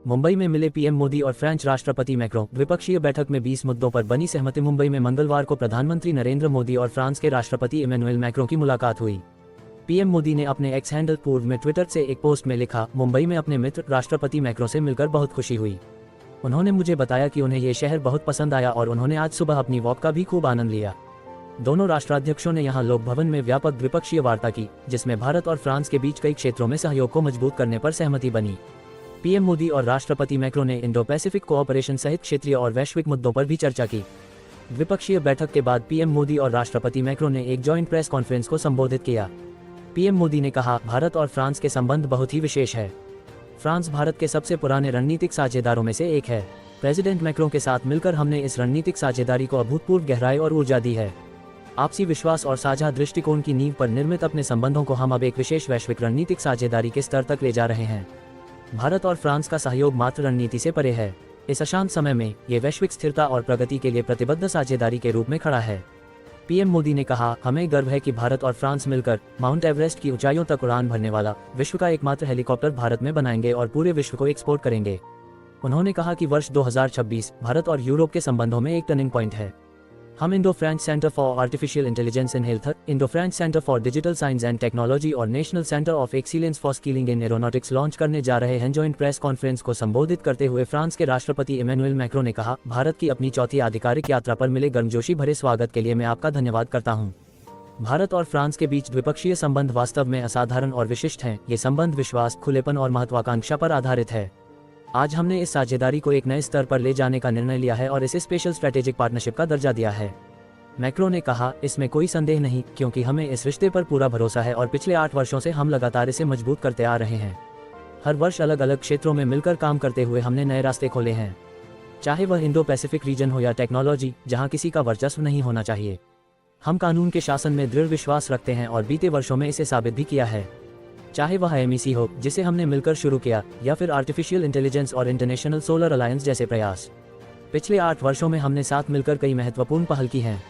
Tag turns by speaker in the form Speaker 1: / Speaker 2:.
Speaker 1: मुंबई में मिले पीएम मोदी और फ्रेंच राष्ट्रपति मैक्रों। द्विपक्षीय बैठक में 20 मुद्दों पर बनी सहमति। मुंबई में मंगलवार को प्रधानमंत्री नरेंद्र मोदी और फ्रांस के राष्ट्रपति इमैनुएल मैक्रों की मुलाकात हुई। पीएम मोदी ने अपने एक्स हैंडल पूर्व में ट्विटर से एक पोस्ट में लिखा, मुंबई में अपने मित्र राष्ट्रपति मैक्रों से मिलकर बहुत खुशी हुई। उन्होंने मुझे बताया कि उन्हें ये शहर बहुत पसंद आया और उन्होंने आज सुबह अपनी वॉक का भी खूब आनंद लिया। दोनों राष्ट्राध्यक्षों ने यहां लोक भवन में व्यापक द्विपक्षीय वार्ता की, जिसमें भारत और फ्रांस के बीच कई क्षेत्रों में सहयोग को मजबूत करने पर सहमति बनी। पीएम मोदी और राष्ट्रपति मैक्रों ने इंडो पैसिफिक कोऑपरेशन सहित क्षेत्रीय और वैश्विक मुद्दों पर भी चर्चा की। द्विपक्षीय बैठक के बाद पीएम मोदी और राष्ट्रपति मैक्रों ने एक जॉइंट प्रेस कॉन्फ्रेंस को संबोधित किया। पीएम मोदी ने कहा, भारत और फ्रांस के संबंध बहुत ही विशेष है। फ्रांस भारत के सबसे पुराने रणनीतिक साझेदारों में से एक है। प्रेसिडेंट मैक्रों के साथ मिलकर हमने इस रणनीतिक साझेदारी को अभूतपूर्व गहराई और ऊर्जा दी है। आपसी विश्वास और साझा दृष्टिकोण की नींव पर निर्मित अपने संबंधों को हम अब एक विशेष वैश्विक रणनीतिक साझेदारी के स्तर तक ले जा रहे हैं। भारत और फ्रांस का सहयोग मात्र रणनीति से परे है। इस अशांत समय में ये वैश्विक स्थिरता और प्रगति के लिए प्रतिबद्ध साझेदारी के रूप में खड़ा है। पीएम मोदी ने कहा, हमें गर्व है कि भारत और फ्रांस मिलकर माउंट एवरेस्ट की ऊंचाइयों तक उड़ान भरने वाला विश्व का एकमात्र हेलीकॉप्टर भारत में बनाएंगे और पूरे विश्व को एक्सपोर्ट करेंगे। उन्होंने कहा कि वर्ष 2026 भारत और यूरोप के संबंधों में एक टर्निंग पॉइंट है। हम Indo French centre for artificial intelligence in health, Indo French centre for digital science and technology और national centre of excellence for skilling in aeronautics launch करने जा रहे हैं। जॉइंट प्रेस कॉन्फ्रेंस को संबोधित करते हुए फ्रांस के राष्ट्रपति इमैनुएल मैक्रों ने कहा, भारत की अपनी चौथी आधिकारिक यात्रा पर मिले गर्मजोशी भरे स्वागत के लिए मैं आपका धन्यवाद करता हूं। भारत और फ्रांस के बीच द्विपक्षीय संबंध वास्तव में असाधारण और विशिष्ट हैं। ये संबंध विश्वास, खुलेपन और महत्वाकांक्षा पर आधारित है। आज हमने इस साझेदारी को एक नए स्तर पर ले जाने का निर्णय लिया है और इसे स्पेशल स्ट्रेटेजिक पार्टनरशिप का दर्जा दिया है। मैक्रों ने कहा, इसमें कोई संदेह नहीं, क्योंकि हमें इस रिश्ते पर पूरा भरोसा है और पिछले 8 वर्षों से हम लगातार इसे मजबूत करते आ रहे हैं। हर वर्ष अलग अलग क्षेत्रों में मिलकर काम करते हुए हमने नए रास्ते खोले हैं, चाहे वह इंडो पैसिफिक रीजन हो या टेक्नोलॉजी, जहां किसी का वर्चस्व नहीं होना चाहिए। हम कानून के शासन में दृढ़ विश्वास रखते हैं और बीते वर्षों में इसे साबित भी किया है। चाहे वह MEC हो, जिसे हमने मिलकर शुरू किया, या फिर आर्टिफिशियल इंटेलिजेंस और इंटरनेशनल सोलर अलायंस जैसे प्रयास। पिछले 8 वर्षों में हमने साथ मिलकर कई महत्वपूर्ण पहल की हैं।